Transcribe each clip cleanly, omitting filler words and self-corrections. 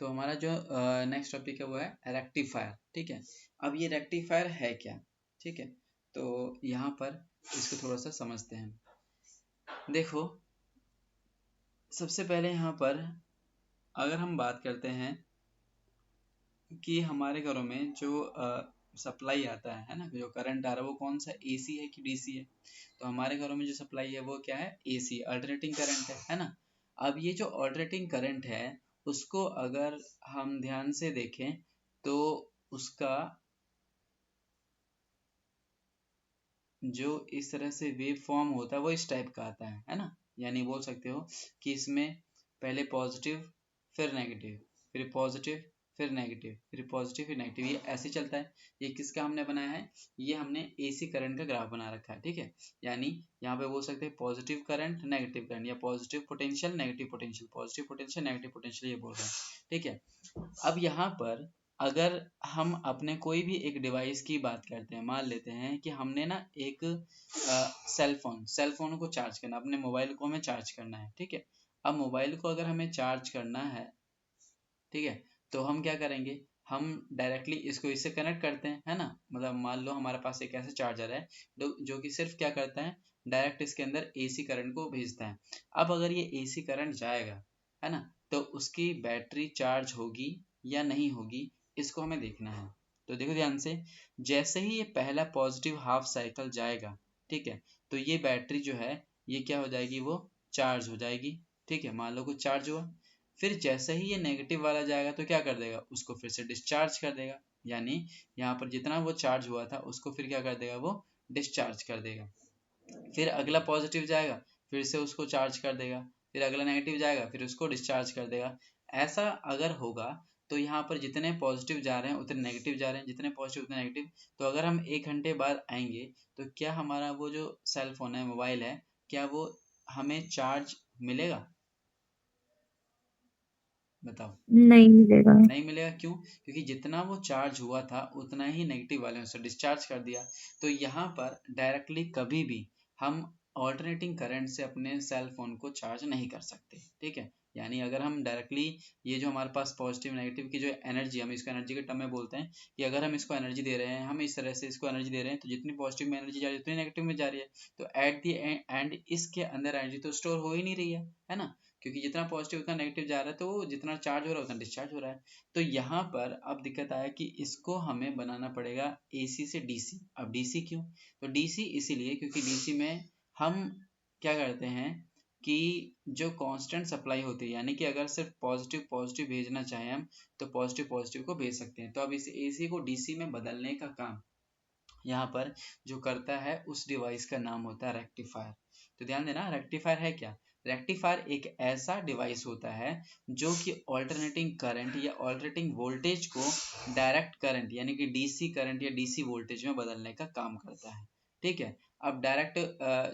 तो हमारा जो नेक्स्ट टॉपिक है वो है रेक्टिफायर। ठीक है, अब ये रेक्टिफायर है क्या? ठीक है, तो यहाँ पर इसको थोड़ा सा समझते हैं। देखो, सबसे पहले यहाँ पर अगर हम बात करते हैं कि हमारे घरों में जो सप्लाई आता है ना, जो करंट आ रहा है वो कौन सा, एसी है कि डीसी है? तो हमारे घरों में जो सप्लाई है वो क्या है, एसी, अल्टरनेटिंग करंट है ना। अब ये जो अल्टरनेटिंग करंट है उसको अगर हम ध्यान से देखें तो उसका जो इस तरह से वेव फॉर्म होता है वो इस टाइप का आता है ना। यानी बोल सकते हो कि इसमें पहले पॉजिटिव फिर नेगेटिव, फिर पॉजिटिव फिर नेगेटिव, फिर पॉजिटिव फिर नेगेटिव, ये ऐसे चलता है। ये किसका हमने बनाया है? ये हमने एसी करंट का ग्राफ बना रखा है। ठीक है, यानी यहाँ पे बोल सकते हैं पॉजिटिव करंट नेगेटिव करंट, या positive potential negative potential, positive potential negative potential, ये बोल रहे हैं। ठीक है, अब यहाँ पर अगर हम अपने कोई भी एक डिवाइस की बात करते हैं, मान लेते हैं कि हमने ना एक सेल फोन को चार्ज करना, अपने मोबाइल को हमें चार्ज करना है। ठीक है, अब मोबाइल को अगर हमें चार्ज करना है, ठीक है, तो हम क्या करेंगे, हम डायरेक्टली इसको इससे कनेक्ट करते हैं, है ना। मतलब मान लो हमारे पास एक ऐसा चार्जर है जो कि सिर्फ क्या करता है, डायरेक्ट इसके अंदर एसी करंट को भेजता है। अब अगर ये एसी करंट जाएगा, है ना, तो उसकी बैटरी चार्ज होगी या नहीं होगी, इसको हमें देखना है। तो देखो ध्यान से, जैसे ही ये पहला पॉजिटिव हाफ साइकिल जाएगा, ठीक है, तो ये बैटरी जो है ये क्या हो जाएगी, वो चार्ज हो जाएगी। ठीक है, मान लो कुछ चार्ज हुआ, फिर जैसे ही ये नेगेटिव वाला जाएगा तो क्या कर देगा, उसको फिर से डिस्चार्ज कर देगा। यानी यहाँ पर जितना वो चार्ज हुआ था उसको फिर क्या कर देगा, वो डिस्चार्ज कर देगा। फिर अगला पॉजिटिव जाएगा, फिर से उसको चार्ज कर देगा, फिर अगला नेगेटिव जाएगा, फिर उसको डिस्चार्ज कर देगा। ऐसा अगर होगा तो यहाँ पर जितने पॉजिटिव जा रहे हैं उतने नेगेटिव जा रहे हैं, जितने पॉजिटिव उतने नेगेटिव। तो अगर हम 1 घंटे बाद आएंगे तो क्या हमारा वो जो सेल फोन है, मोबाइल है, क्या वो हमें चार्ज मिलेगा? बताओ। नहीं मिलेगा। नहीं मिलेगा, क्यों? क्योंकि जितना वो चार्ज हुआ था उतना ही नेगेटिव वाले ने उसे डिस्चार्ज कर दिया। तो यहाँ पर डायरेक्टली कभी भी हम ऑल्टरनेटिंग करंट से अपने सेल फोन को चार्ज नहीं कर सकते। ठीक है, यानी अगर हम डायरेक्टली ये जो हमारे पास पॉजिटिव नेगेटिव की जो एनर्जी, हम इसको एनर्जी के टर्म में बोलते हैं कि अगर हम इसको एनर्जी दे रहे हैं, हम इस तरह से इसको एनर्जी दे रहे हैं, तो जितनी पॉजिटिव में एनर्जी जा रही है उतनी नेगेटिव में जा रही है। तो एट दी एंड इसके अंदर एनर्जी तो स्टोर हो ही नहीं रही है ना, क्योंकि जितना पॉजिटिव उतना नेगेटिव जा रहा है, तो जितना चार्ज हो रहा है उतना डिस्चार्ज हो रहा है। तो यहाँ पर अब दिक्कत आया कि इसको हमें बनाना पड़ेगा एसी से डीसी। अब डीसी क्यों? तो डीसी इसीलिए क्योंकि डीसी में हम क्या करते हैं कि जो कांस्टेंट सप्लाई होती है, यानी कि अगर सिर्फ पॉजिटिव पॉजिटिव भेजना चाहें हम, तो पॉजिटिव पॉजिटिव को भेज सकते हैं। तो अब इस एसी को डीसी में बदलने का काम यहाँ पर जो करता है उस डिवाइस का नाम होता है रेक्टिफायर। तो ध्यान देना, रेक्टिफायर है क्या? रेक्टिफायर एक ऐसा डिवाइस होता है जो कि ऑल्टरनेटिंग करंट या ऑल्टरनेटिंग वोल्टेज को डायरेक्ट करंट यानी कि डीसी करंट या डीसी वोल्टेज में बदलने का काम करता है। ठीक है, अब डायरेक्ट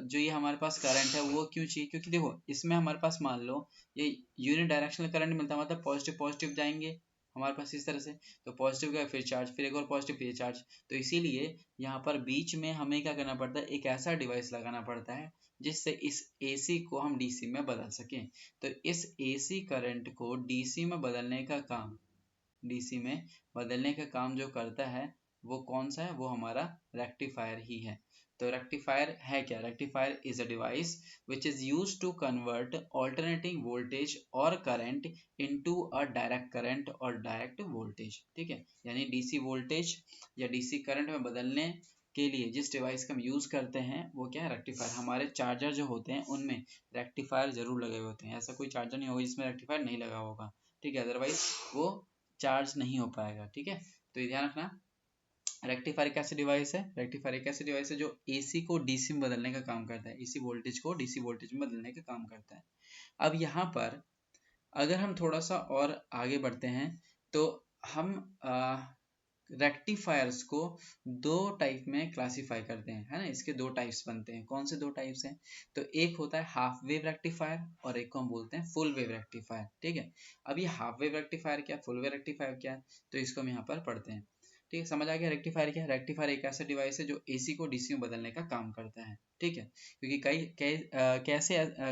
जो ये हमारे पास करंट है वो क्यों चाहिए, क्योंकि देखो इसमें हमारे पास मान लो ये यूनि डायरेक्शनल करंट मिलता है, मतलब पॉजिटिव पॉजिटिव जाएंगे हमारे पास इस तरह से, तो पॉजिटिव का फिर चार्ज, फिर एक और पॉजिटिव फिर चार्ज। तो इसीलिए यहाँ पर बीच में हमें क्या करना पड़ता है, एक ऐसा डिवाइस लगाना पड़ता है जिससे इस एसी को हम डीसी में बदल सकें। तो इस एसी करंट को डीसी में बदलने का काम, डीसी में बदलने का काम जो करता है वो कौन सा है, वो हमारा रेक्टिफायर ही है। तो रेक्टिफायर है क्या? Rectifier is a device which is used to convert alternating voltage or current into a direct current और direct voltage। ठीक है, यानी डीसी वोल्टेज या डीसी करंट में बदलने के लिए जिस डिवाइस का हम यूज करते हैं वो क्या है, रेक्टिफायर। हमारे चार्जर जो होते हैं उनमें रेक्टिफायर जरूर लगे हुए होते हैं, ऐसा कोई चार्जर नहीं होगा जिसमें रेक्टिफायर नहीं लगा होगा। ठीक है, अदरवाइज वो चार्ज नहीं हो पाएगा। ठीक है, तो ये ध्यान रखना, रेक्टिफायर एक ऐसा डिवाइस है, रेक्टिफायर एक ऐसा डिवाइस है जो एसी को डीसी में बदलने का काम करता है, एसी वोल्टेज को डीसी वोल्टेज में बदलने का काम करता है। अब यहाँ पर अगर हम थोड़ा सा और आगे बढ़ते हैं तो हम रेक्टिफायर्स को दो टाइप में क्लासिफाई करते हैं, है ना। इसके दो टाइप्स बनते हैं, कौन से दो टाइप्स हैं? तो एक होता है हाफ वेव रेक्टिफायर और एक को हम बोलते हैं फुल वेव रेक्टिफायर। ठीक है, अब ये हाफ वेव रेक्टिफायर क्या, फुल वेव रेक्टिफायर क्या है, तो इसको हम यहाँ पर पढ़ते हैं। ठीक है, समझ आ गया रेक्टिफायर क्या है? रेक्टिफायर एक ऐसा डिवाइस है जो एसी को डीसी में बदलने का काम करता है। ठीक है, क्योंकि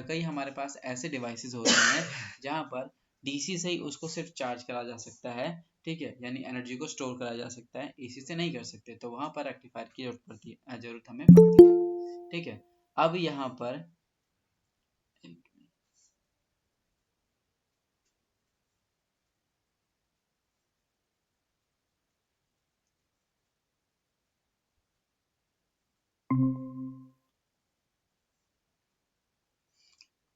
कई हमारे पास ऐसे डिवाइसेस होते हैं जहाँ पर डीसी से ही उसको सिर्फ चार्ज करा जा सकता है, ठीक है, यानी एनर्जी को स्टोर करा जा सकता है, एसी से नहीं कर सकते, तो वहां पर रेक्टिफायर की जरूरत पड़ती है, जरूरत हमें पड़ती है, ठीक है। अब यहाँ पर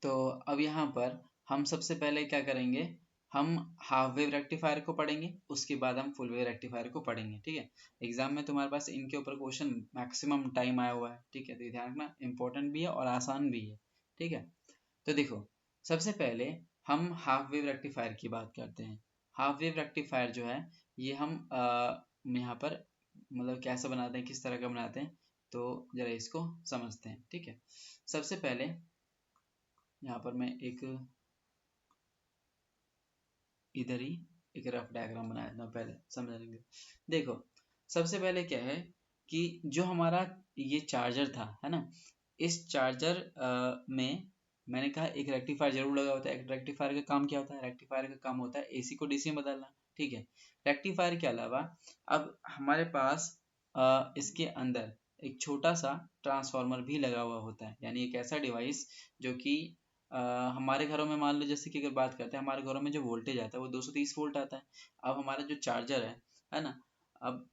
तो अब यहाँ पर हम सबसे पहले क्या करेंगे, हम हाफ वेव रेक्टिफायर को पढ़ेंगे, उसके बाद हम फुल वेव रेक्टिफायर को पढ़ेंगे, ठीक है। एग्जाम में तुम्हारे पास इनके ऊपर क्वेश्चन मैक्सिमम टाइम आया हुआ है, ठीक है, तो ये ध्यान रखना, इंपॉर्टेंट भी है और आसान भी है, ठीक है। तो देखो, सबसे पहले हम हाफ वेव रेक्टिफायर की बात करते हैं। हाफ वेव रेक्टिफायर जो है, ये हम यहाँ पर मतलब कैसे बनाते हैं, किस तरह का बनाते हैं, तो जरा इसको समझते हैं, ठीक है। सबसे पहले यहाँ पर मैं एक इधर ही एक रफ डायग्राम बनाया था पहले समझने के। देखो, सबसे पहले क्या है कि जो हमारा ये चार्जर था, है ना, इस चार्जर में मैंने कहा एक रेक्टिफायर जरूर लगा होता है। एक रेक्टिफायर का काम क्या होता है, रेक्टिफायर का काम होता है एसी को डीसी में बदलना, ठीक है। रेक्टिफायर के अलावा अब हमारे पास इसके अंदर एक छोटा सा ट्रांसफार्मर भी लगा हुआ होता है, यानी एक ऐसा डिवाइस जो कि हमारे घरों में मान लो, जैसे कि अगर बात करते हैं, हमारे घरों में जो वोल्टेज आता है वो 230 वोल्ट आता है। अब हमारा जो चार्जर है ना, अब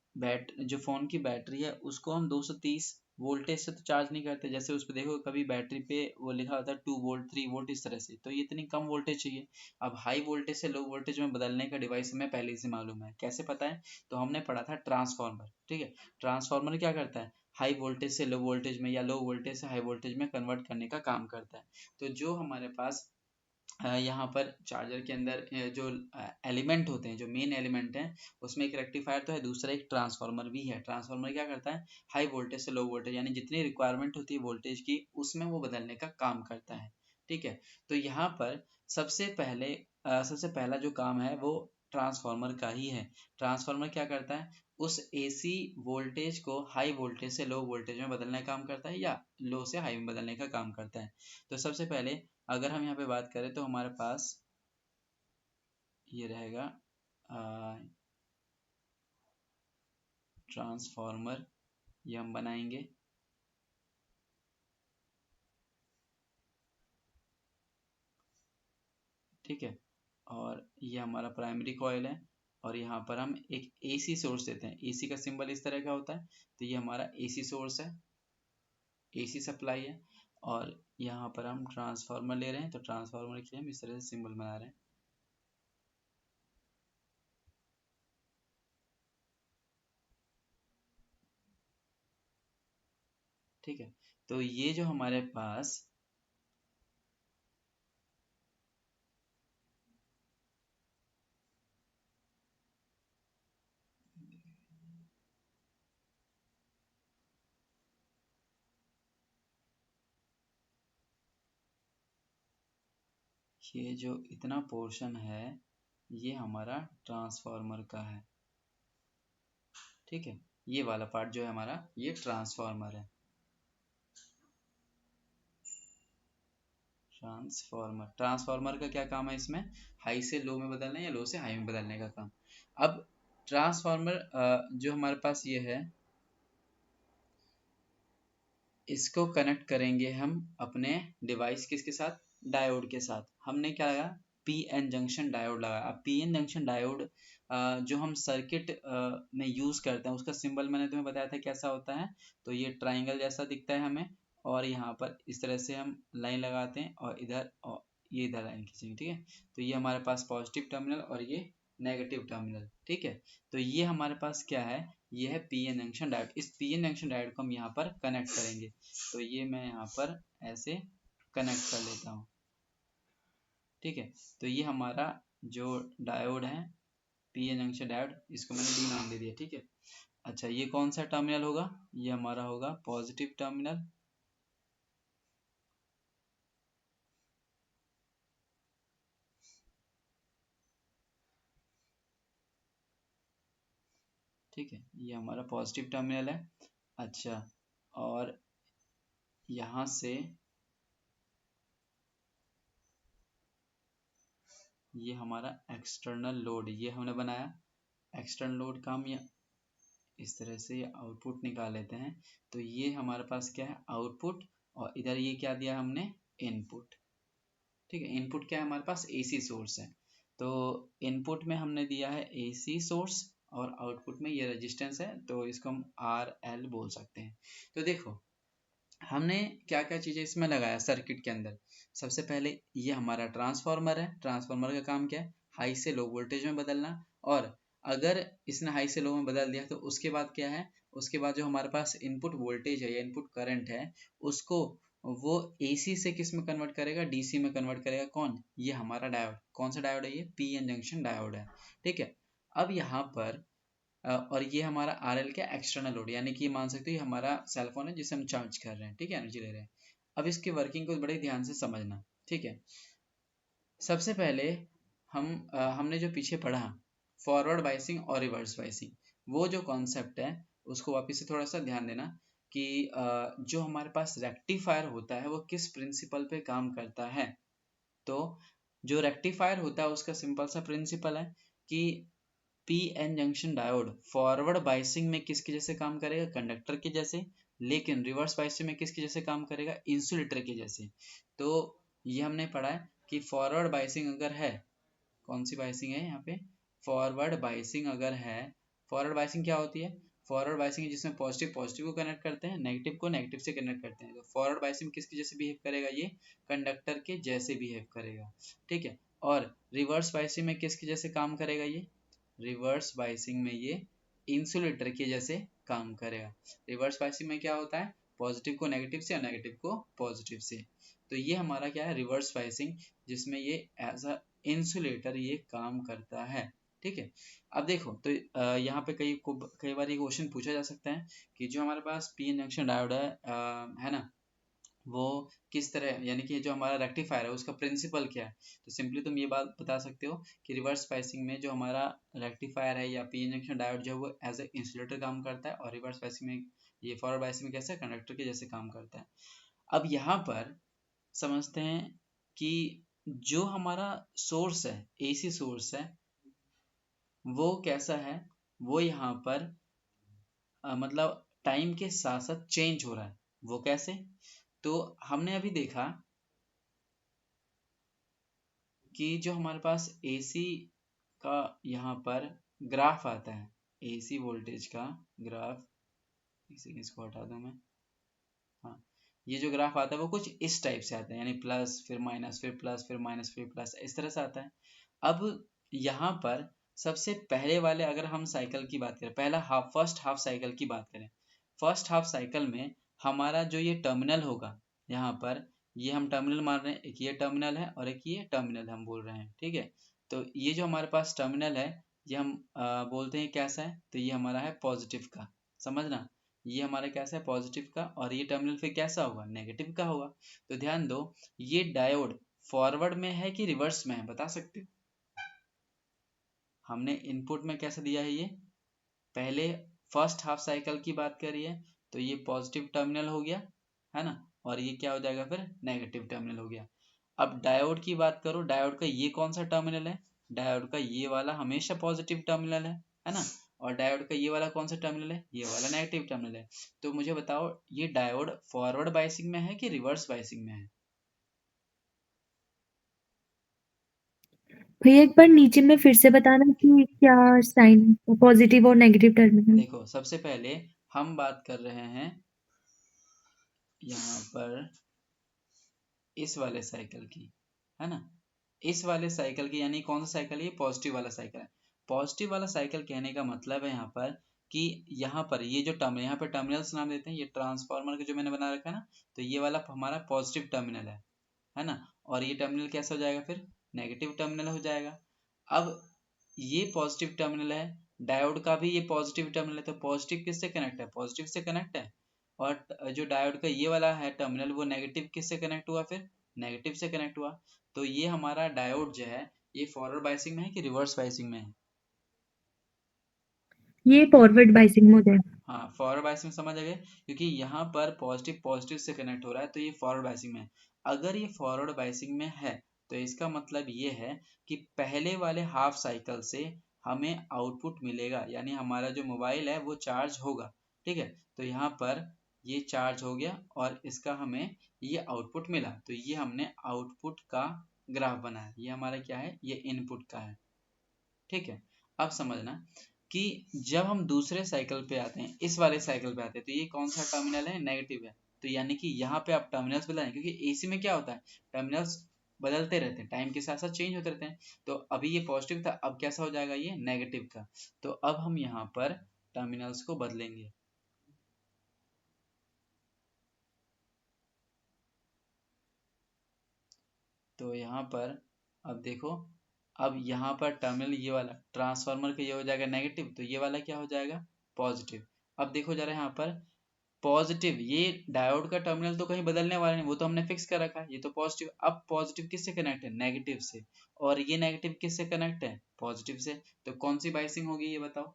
जो फोन की बैटरी है उसको हम 230 वोल्टेज से तो चार्ज नहीं करते, जैसे उस पर देखो कभी बैटरी पे वो लिखा होता है 2 वोल्ट 3 वोल्ट इस तरह से, तो ये इतनी कम वोल्टेज चाहिए। अब हाई वोल्टेज से लो वोल्टेज में बदलने का डिवाइस हमें पहले से मालूम है, कैसे पता है, तो हमने पढ़ा था ट्रांसफार्मर, ठीक है। ट्रांसफार्मर क्या करता है, हाई वोल्टेज से लो वोल्टेज में या लो वोल्टेज से हाई वोल्टेज में कन्वर्ट करने का काम करता है। तो जो हमारे पास यहाँ पर चार्जर के अंदर जो एलिमेंट होते हैं, जो मेन एलिमेंट हैं, उसमें एक रेक्टिफायर तो है, दूसरा एक ट्रांसफार्मर भी है। ट्रांसफार्मर क्या करता है, हाई वोल्टेज से लो वोल्टेज, यानी जितनी रिक्वायरमेंट होती है वोल्टेज की, उसमें वो बदलने का काम करता है, ठीक है। तो यहाँ पर सबसे पहला जो काम है वो ट्रांसफार्मर का ही है। ट्रांसफार्मर क्या करता है, उस एसी वोल्टेज को हाई वोल्टेज से लो वोल्टेज में बदलने का काम करता है, या लो से हाई में बदलने का काम करता है। तो सबसे पहले अगर हम यहाँ पे बात करें तो हमारे पास ये रहेगा ट्रांसफॉर्मर, ये हम बनाएंगे, ठीक है। और ये हमारा प्राइमरी कॉइल है, और यहाँ पर हम एक एसी सोर्स देते हैं। एसी का सिंबल इस तरह का होता है, तो ये हमारा एसी सोर्स है, एसी सप्लाई है। और यहाँ पर हम ट्रांसफार्मर ले रहे हैं, तो ट्रांसफार्मर के लिए हम इस तरह से सिंबल बना रहे हैं, ठीक है। तो ये जो हमारे पास ये जो इतना पोर्शन है, ये हमारा ट्रांसफार्मर का है, ठीक है। ये वाला पार्ट जो है हमारा, ये ट्रांसफार्मर है। ट्रांसफार्मर का क्या काम है इसमें, हाई से लो में बदलना या लो से हाई में बदलने का काम। अब ट्रांसफार्मर जो हमारे पास ये है, इसको कनेक्ट करेंगे हम अपने डिवाइस किसके साथ, डायोड के साथ। हमने क्या लगाया, पी एन जंक्शन डायोड लगाया। अब पी एन जंक्शन डायोड जो हम सर्किट में यूज करते हैं, उसका सिंबल मैंने तुम्हें बताया था कैसा होता है, तो ये ट्राइंगल जैसा दिखता है हमें, और यहाँ पर इस तरह से हम लाइन लगाते हैं, और इधर, और ये इधर लाइन खींचेंगे, ठीक है। तो ये हमारे पास पॉजिटिव टर्मिनल और ये नेगेटिव टर्मिनल, ठीक है। तो ये हमारे पास क्या है, ये है पी एन जंक्शन डायोड। इस पी एन जंक्शन डायोड को हम यहाँ पर कनेक्ट करेंगे, तो ये मैं यहाँ पर ऐसे कनेक्ट कर लेता हूँ, ठीक है। तो ये हमारा जो डायोड है, पी एन जंक्शन डायोड, इसको मैंने डी नाम दे दिया, ठीक है। अच्छा, ये कौन सा टर्मिनल होगा, ये हमारा होगा पॉजिटिव टर्मिनल, ठीक है, ये हमारा पॉजिटिव टर्मिनल है। अच्छा, और यहाँ से ये हमारा एक्सटर्नल लोड, ये हमने बनाया एक्सटर्नल लोड का हम ये इस तरह से आउटपुट निकाल लेते हैं। तो ये हमारे पास क्या है, आउटपुट, और इधर ये क्या दिया हमने, इनपुट। ठीक है, इनपुट क्या है हमारे पास, एसी सोर्स है। तो इनपुट में हमने दिया है एसी सोर्स और आउटपुट में ये रेजिस्टेंस है, तो इसको हम आर एल बोल सकते हैं। तो देखो हमने क्या क्या चीजें इसमें लगाया सर्किट के अंदर। सबसे पहले ये हमारा ट्रांसफार्मर है, ट्रांसफार्मर का काम क्या है, हाई से लो वोल्टेज में बदलना। और अगर इसने हाई से लो में बदल दिया तो उसके बाद क्या है, उसके बाद जो हमारे पास इनपुट वोल्टेज है या इनपुट करंट है, उसको वो एसी से किस में कन्वर्ट करेगा, डीसी में कन्वर्ट करेगा। कौन, ये हमारा डायोड। कौन सा डायोड है ये, पी एन जंक्शन डायोड है। ठीक है, अब यहाँ पर और ये हमारा आर एल क्या, एक्सटर्नल लोड, यानी कि ये मान सकते हो ये हमारा सेलफोन है जिसे हम चार्ज कर रहे हैं। ठीक है, एनर्जी ले रहे हैं। अब इसकी वर्किंग को बड़े ध्यान से समझना। ठीक है, सबसे पहले हमने जो पीछे पढ़ा फॉरवर्ड बाइसिंग और रिवर्स बाइसिंग, वो जो कॉन्सेप्ट है उसको वापस से थोड़ा सा ध्यान देना कि जो हमारे पास रेक्टिफायर होता है वो किस प्रिंसिपल पे काम करता है। तो जो रेक्टिफायर होता है उसका सिंपल सा प्रिंसिपल है कि P N junction diode forward biasing में किसके जैसे काम करेगा, कंडक्टर के जैसे। लेकिन रिवर्स बाइसिंग में किसके जैसे काम करेगा, इंसुलेटर के जैसे। तो ये हमने पढ़ा है कि फॉरवर्ड बाइसिंग अगर है, कौन सी बाइसिंग है यहाँ पे, फॉरवर्ड बाइसिंग अगर है, फॉरवर्ड बाइसिंग क्या होती है, फॉरवर्ड बाइसिंग है जिसमें पॉजिटिव पॉजिटिव को कनेक्ट करते हैं, नेगेटिव को नेगेटिव से कनेक्ट करते हैं। तो फॉरवर्ड बाइसिंग किसके जैसे बिहेव करेगा, ये कंडक्टर के जैसे बिहेव करेगा। ठीक है, और रिवर्स बाइसिंग में किसके जैसे काम करेगा, ये रिवर्स बाइसिंग में ये इंसुलेटर के जैसे काम करेगा। रिवर्स बाइसिंग में क्या होता है, पॉजिटिव को नेगेटिव से और नेगेटिव को पॉजिटिव से। तो ये हमारा क्या है, रिवर्स बाइसिंग, जिसमें ये एज अ इंसुलेटर ये काम करता है। ठीक है, अब देखो तो यहाँ पे कई बार ये क्वेश्चन पूछा जा सकता है कि जो हमारे पास पी एन जंक्शन डायोड है ना, वो किस तरह, यानी कि जो हमारा रेक्टिफायर है उसका प्रिंसिपल क्या है। तो सिंपली तुम ये बात बता सकते हो कि रिवर्स बाइसिंग में जो हमारा रेक्टिफायर है या पी जंक्शन डायोड जो है वो एज ए इंसुलेटर काम करता है, और रिवर्स बाइसिंग में ये फॉरवर्ड बाइसिंग में कैसे, कंडक्टर के जैसे काम करता है। अब यहाँ पर समझते हैं कि जो हमारा सोर्स है, एसी सोर्स है, वो कैसा है, वो यहाँ पर मतलब टाइम के साथ साथ चेंज हो रहा है। वो कैसे, तो हमने अभी देखा कि जो हमारे पास एसी का यहाँ पर ग्राफ आता है, एसी वोल्टेज का ग्राफ, इसी इसको हटा दूं मैं। हाँ, ये जो ग्राफ आता है वो कुछ इस टाइप से आता है, यानी प्लस फिर माइनस फिर प्लस फिर माइनस फिर प्लस, इस तरह से आता है। अब यहाँ पर सबसे पहले वाले अगर हम साइकिल की बात करें, पहला हाफ, फर्स्ट हाफ साइकिल की बात करें, फर्स्ट हाफ साइकिल में हमारा जो ये टर्मिनल होगा, यहाँ पर ये हम टर्मिनल मान रहे हैं, एक ये टर्मिनल है और एक ये टर्मिनल हम बोल रहे हैं। ठीक है, तो ये जो हमारे पास टर्मिनल है ये हम बोलते हैं कैसा है, तो ये हमारा है पॉजिटिव का, समझना। ये हमारा कैसा है, पॉजिटिव का, और ये टर्मिनल फिर कैसा होगा, नेगेटिव का होगा। तो ध्यान दो, ये डायोड फॉरवर्ड में है कि रिवर्स में है, बता सकते हो। हमने इनपुट में कैसे दिया है, ये पहले फर्स्ट हाफ साइकिल की बात करिए, तो ये पॉजिटिव टर्मिनल हो गया, है ना, और ये क्या हो जाएगा फिर, नेगेटिव टर्मिनल हो गया। अब डायोड की बात करो, डायोड का ये कौन सा टर्मिनल है, डायोड का ये वाला हमेशा पॉजिटिव टर्मिनल है ना, और डायोड का ये वाला कौन सा टर्मिनल है, ये वाला नेगेटिव टर्मिनल है। तो मुझे बताओ ये डायोड फॉरवर्ड बाइसिंग में है कि रिवर्स बाइसिंग में है। भैया एक बार नीचे में फिर से बताना कि क्या साइन, पॉजिटिव और नेगेटिव टर्मिनल। देखो सबसे पहले हम बात कर रहे हैं यहाँ पर इस वाले साइकिल की, है ना, इस वाले साइकिल की, यानी कौन सा साइकिल है, ये पॉजिटिव वाला साइकिल है। पॉजिटिव वाला साइकिल कहने का मतलब है यहाँ पर कि यहाँ पर ये जो टर्मिनल, यहाँ पे टर्मिनल्स नाम देते हैं, ये ट्रांसफार्मर का जो मैंने बना रखा है ना, तो ये वाला हमारा पॉजिटिव टर्मिनल है ना, और ये टर्मिनल कैसा हो जाएगा फिर, नेगेटिव टर्मिनल हो जाएगा। अब ये पॉजिटिव टर्मिनल है, डायोड का भी ये पॉजिटिव टर्मिनल है, तो पॉजिटिव किससे कनेक्ट है, पॉजिटिव से कनेक्ट है। और जो डायोड का ये वाला है टर्मिनल, वो नेगेटिव किससे कनेक्ट हुआ, फिर नेगेटिव से कनेक्ट हुआ। तो ये हमारा डायोड जो है ये फॉरवर्ड बाइसिंग में है कि रिवर्स बाइसिंग में है। ये फॉरवर्ड बाइसिंग मोड है। हाँ, फॉरवर्ड बायसिंग समझ आ गए, क्योंकि यहाँ पर पॉजिटिव पॉजिटिव से कनेक्ट हो रहा है, तो ये फॉरवर्ड बायसिंग में है। अगर ये फॉरवर्ड बायसिंग में है तो इसका मतलब ये है कि पहले वाले हाफ साइकिल से हमें आउटपुट मिलेगा, यानी हमारा जो मोबाइल है वो चार्ज होगा। ठीक है, तो यहाँ पर ये चार्ज हो गया और इसका हमें ये आउटपुट मिला, तो ये हमने आउटपुट का ग्राफ बनाया। ये हमारा क्या है, ये इनपुट का है। ठीक है, अब समझना कि जब हम दूसरे साइकिल पे आते हैं, इस वाले साइकिल पे आते हैं, तो ये कौन सा टर्मिनल है, नेगेटिव है। तो यानी कि यहाँ पे आप टर्मिनल्स बदलें, क्योंकि एसी में क्या होता है, टर्मिनल्स बदलते रहते हैं, टाइम के साथ साथ चेंज होते रहते हैं। तो अभी ये पॉजिटिव था, अब कैसा हो जाएगा, ये नेगेटिव का। तो अब हम यहाँ पर टर्मिनल्स को बदलेंगे। तो यहाँ पर अब देखो, अब यहाँ पर टर्मिनल ये वाला ट्रांसफार्मर का ये हो जाएगा नेगेटिव, तो ये वाला क्या हो जाएगा, पॉजिटिव। अब देखो जरा यहाँ पर पॉजिटिव, ये डायोड का टर्मिनल तो कहीं बदलने वाला नहीं, वो तो हमने फिक्स कर रखा है, ये तो पॉजिटिव। अब पॉजिटिव किससे कनेक्ट है, नेगेटिव से, और ये नेगेटिव किससे कनेक्ट है, पॉजिटिव से। तो कौन सी बाइसिंग होगी ये बताओ,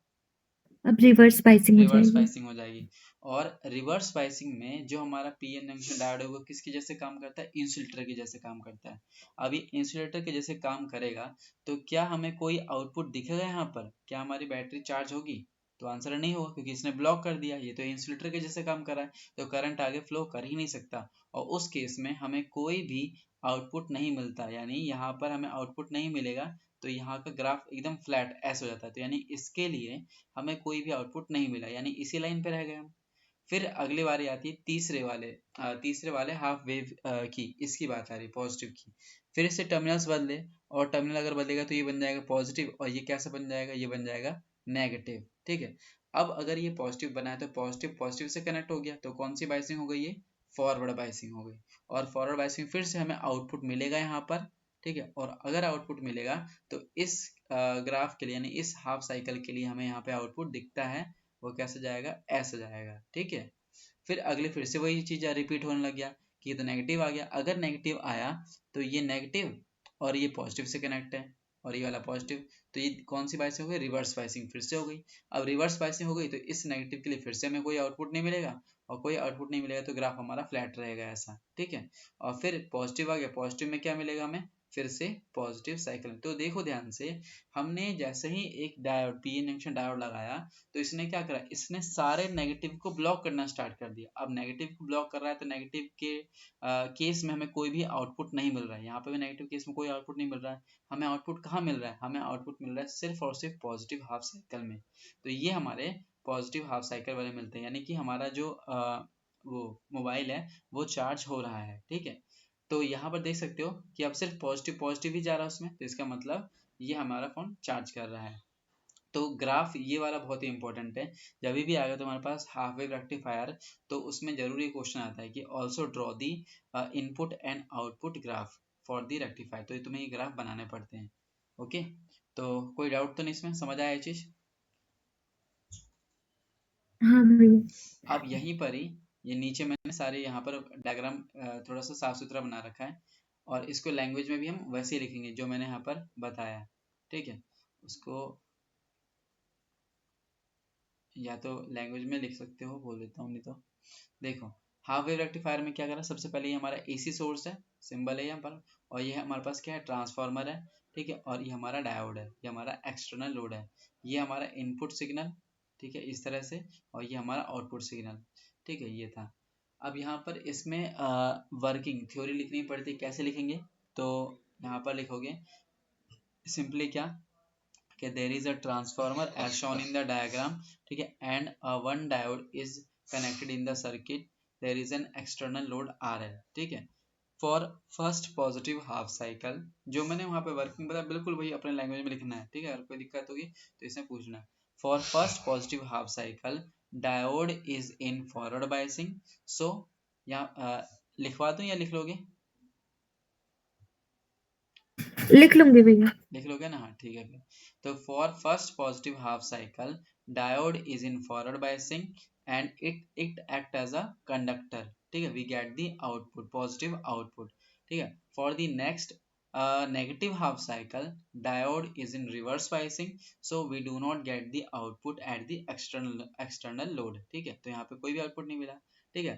अब रिवर्स बाइसिंग हो रिवर्स जाएगी। बाइसिंग हो जाएगी। और रिवर्स बाइसिंग में जो हमारा पीएन जंक्शन डायोड है वो किसके जैसे काम करता है, इंसुलेटर के जैसे काम करता है। अब ये इंसुलेटर के जैसे काम करेगा, तो क्या हमें कोई आउटपुट दिखेगा यहाँ पर, क्या हमारी बैटरी चार्ज होगी, तो आंसर नहीं होगा, क्योंकि इसने ब्लॉक कर दिया, ये तो इंसुलेटर के जैसे काम कर रहा है, तो करंट आगे फ्लो कर ही नहीं सकता। और उस केस में हमें कोई भी आउटपुट नहीं मिलता, यानी यहाँ पर हमें आउटपुट नहीं मिलेगा, तो यहाँ का ग्राफ एकदम फ्लैट ऐसे हो जाता है। तो यानी इसके लिए हमें कोई भी आउटपुट नहीं मिला, यानी इसी लाइन पे रह गए हम। फिर अगली बारी आती है तीसरे वाले हाफ वेव की, इसकी बात आ रही है पॉजिटिव की। फिर इससे टर्मिनल्स बदले, और टर्मिनल अगर बदलेगा तो ये बन जाएगा पॉजिटिव, और ये कैसे बन जाएगा, ये बन जाएगा नेगेटिव। ठीक है, अब अगर ये पॉजिटिव बना है तो पॉजिटिव पॉजिटिव से कनेक्ट हो गया, तो कौन सी बाइसिंग हो गई, ये फॉरवर्ड बाइसिंग हो गई। और फॉरवर्ड बाइसिंग फिर से हमें आउटपुट मिलेगा यहाँ पर। ठीक है, और अगर आउटपुट मिलेगा तो इस ग्राफ के लिए, यानी इस हाफ साइकिल के लिए हमें यहाँ पे आउटपुट दिखता है, वो कैसे जाएगा, ऐसे जाएगा। ठीक है, फिर अगले फिर से वही चीज रिपीट होने लग गया कि ये तो नेगेटिव आ गया। अगर नेगेटिव आया तो ये नेगेटिव और ये पॉजिटिव से कनेक्ट है, और ये वाला पॉजिटिव, तो ये कौन सी बाइसिंग हो गई, रिवर्स बाइसिंग फिर से हो गई। अब रिवर्स बाइसिंग हो गई तो इस नेगेटिव के लिए फिर से हमें कोई आउटपुट नहीं मिलेगा, और कोई आउटपुट नहीं मिलेगा तो ग्राफ हमारा फ्लैट रहेगा ऐसा। ठीक है, और फिर पॉजिटिव आ गया, पॉजिटिव में क्या मिलेगा हमें, फिर से पॉजिटिव साइकिल। तो देखो ध्यान से, हमने जैसे ही एक डायोड पीएन जंक्शन डायोड लगाया, तो इसने क्या करा, इसने सारे नेगेटिव को ब्लॉक करना स्टार्ट कर दिया। अब नेगेटिव को ब्लॉक कर रहा है तो नेगेटिव के केस में हमें कोई भी आउटपुट नहीं मिल रहा है, यहाँ पे भी नेगेटिव केस में कोई आउटपुट नहीं मिल रहा है। हमें आउटपुट कहाँ मिल रहा है, हमें आउटपुट मिल रहा है सिर्फ और सिर्फ पॉजिटिव हाफ साइकिल में। तो ये हमारे पॉजिटिव हाफ साइकिल वाले मिलते हैं, यानी कि हमारा जो वो मोबाइल है वो चार्ज हो रहा है। ठीक है, तो यहाँ पर देख सकते हो कि अब सिर्फ पॉजिटिव पॉजिटिव ही जा रहा है उसमें, तो इसका मतलब ये हमारा फोन चार्ज कर रहा है। तो ग्राफ ये वाला बहुत ही इंपॉर्टेंट है, जब भी आएगा तुम्हारे पास हाफ वेव रेक्टिफायर, तो उसमें जरूरी क्वेश्चन आता है कि also draw the input and output graph for the rectifier, तो तुम्हें ये ग्राफ बनाने पड़ते हैं। ओके, तो कोई डाउट तो नहीं, इसमें समझ आया ये चीज। हाँ भैया। अब यहीं पर ही ये नीचे मैंने सारे यहाँ पर डायग्राम थोड़ा सा साफ सुथरा बना रखा है, और इसको लैंग्वेज में भी हम वैसे ही लिखेंगे जो मैंने यहाँ पर बताया। ठीक है, उसको या तो लैंग्वेज में लिख सकते हो, बोल देता हूँ नहीं तो। देखो, हाफ वेव रेक्टिफायर में क्या करा, सबसे पहले ये हमारा एसी सोर्स है, सिंबल है यहाँ पर, और ये हमारे पास क्या है, ट्रांसफार्मर है। ठीक है, और ये हमारा डायोड है, ये हमारा एक्सटर्नल लोड है, ये हमारा इनपुट सिग्नल। ठीक है, इस तरह से, और ये हमारा आउटपुट सिग्नल। ठीक है, ये था। अब यहाँ पर इसमें वर्किंग थ्योरी लिखनी पड़ती, कैसे लिखेंगे, तो यहाँ पर लिखोगे सिंपली क्या, कि there is a transformer as shown in the diagram. ठीक है, and one diode is connected in the circuit, there is an external load R L. ठीक है, for first positive half cycle, जो मैंने वहां पे वर्किंग बताया बिल्कुल वही अपने लैंग्वेज में लिखना है। ठीक है, अगर कोई दिक्कत होगी तो इसमें पूछना है। For first positive half cycle diode is in forward biasing. So यहाँ लिखवा दूं या लिख लोगे, लिख लूँगी भैया। लिख लोगे ना, हाँ ठीक है फिर। तो for first positive half cycle diode is in forward biasing and it act as a conductor. ठीक है, we get the output, positive output. ठीक है, for the next negative half cycle diode is in reverse biasing, so we do not get the output at the external load. ठीक है, तो यहाँ पे कोई भी आउटपुट नहीं मिला। ठीक है,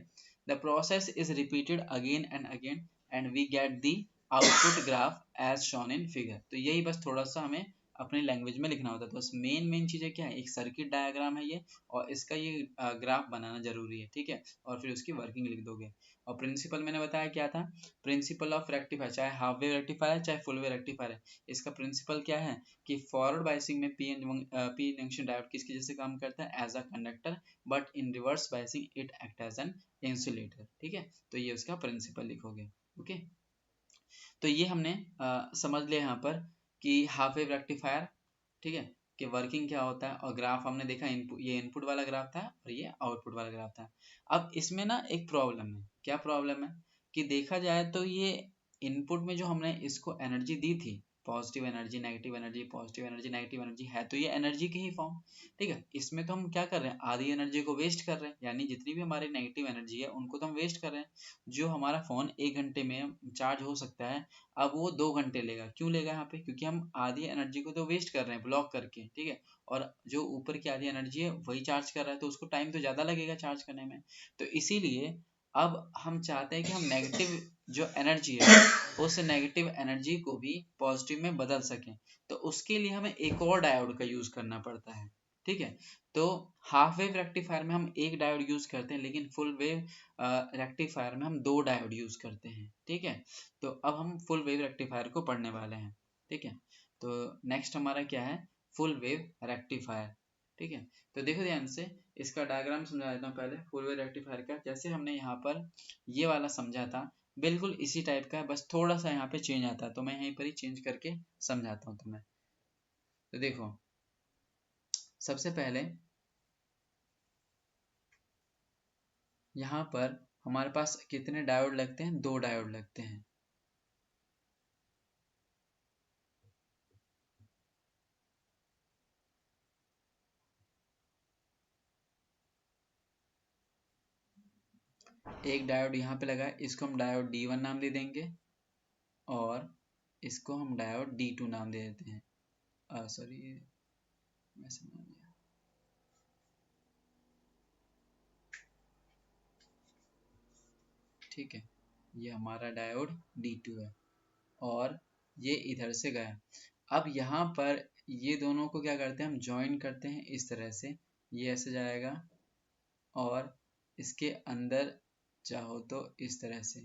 the process is repeated again and again and we get the output graph as shown in figure. तो यही बस थोड़ा सा हमें अपनी लैंग्वेज में लिखना होता है। तो बस मेन चीज़ें क्या है, एक सर्किट डायग्राम है ये, और इसका ये ग्राफ बनाना जरूरी है, ठीक है, और फिर उसकी वर्किंग लिख दोगे। और प्रिंसिपल मैंने बताया क्या था, प्रिंसिपल ऑफ रेक्टिफायर, चाहे हाफ वेव रेक्टिफायर चाहे फुल वेव रेक्टिफायर है, इसका प्रिंसिपल क्या है कि फॉरवर्ड बायसिंग में पी जंक्शन डायोड किसके जैसे काम करता है, as a conductor, but in reverse biasing it act as an insulator, ठीक है। तो ये उसका प्रिंसिपल लिखोगे, ओके। तो ये हमने समझ लिया यहाँ पर कि हाफ वेव रेक्टिफायर, ठीक है, कि वर्किंग क्या होता है, और ग्राफ हमने देखा, इनपुट, ये इनपुट वाला ग्राफ था और ये आउटपुट वाला ग्राफ था। अब इसमें ना एक प्रॉब्लम है, क्या प्रॉब्लम है कि देखा जाए तो ये इनपुट में जो हमने इसको एनर्जी दी थी, positive energy negative energy, positive energy negative energy, है तो ये एनर्जी की ही फॉर्म, ठीक है। इसमें तो हम क्या कर रहे हैं, आधी एनर्जी को वेस्ट कर रहे हैं, यानी जितनी भी हमारी नेगेटिव एनर्जी है उनको तो हम वेस्ट कर रहे हैं। जो हमारा फोन 1 घंटे में चार्ज हो सकता है, अब वो 2 घंटे लेगा, क्यों लेगा यहाँ पे, क्योंकि हम आधी एनर्जी को तो वेस्ट कर रहे हैं ब्लॉक करके, ठीक है, और जो ऊपर की आधी एनर्जी है वही चार्ज कर रहा है, तो उसको टाइम तो ज़्यादा लगेगा चार्ज करने में। तो इसीलिए अब हम चाहते हैं कि हम नेगेटिव जो एनर्जी है उस नेगेटिव एनर्जी को भी पॉजिटिव में बदल सकें। तो उसके लिए हमें एक और डायोड का यूज़ करना पड़ता है, ठीक है। तो हाफ वेव रेक्टिफायर में हम एक डायोड यूज़ करते हैं, लेकिन फुल वेव रेक्टिफायर में हम 2 डायोड यूज़ करते हैं, ठीक है। तो अब हम फुल वेव रेक्टिफायर को पढ़ने वाले हैं, ठीक है। तो नेक्स्ट हमारा क्या है, फुल वेव रेक्टिफायर, ठीक है। तो देखो ध्यान से, इसका डायग्राम समझा देता हूँ पहले फुल वेव रेक्टिफायर का। जैसे हमने यहाँ पर ये वाला समझा था, बिल्कुल इसी टाइप का है, बस थोड़ा सा यहाँ पे चेंज आता है, तो मैं यहीं पर ही चेंज करके समझाता हूँ तुम्हें। तो देखो, सबसे पहले यहाँ पर हमारे पास कितने डायोड लगते हैं, 2 डायोड लगते हैं। एक डायोड यहाँ पे लगा है, इसको हम डायोड D1 नाम दे देंगे, और इसको हम डायोड D2 नाम दे देते हैं। सॉरी, मैं समझ गया, ठीक है। ये हमारा डायोड D2 है, और ये इधर से गया। अब यहाँ पर ये दोनों को क्या करते हैं, हम ज्वाइन करते हैं इस तरह से, ये ऐसे जाएगा, और इसके अंदर चाहो तो इस तरह से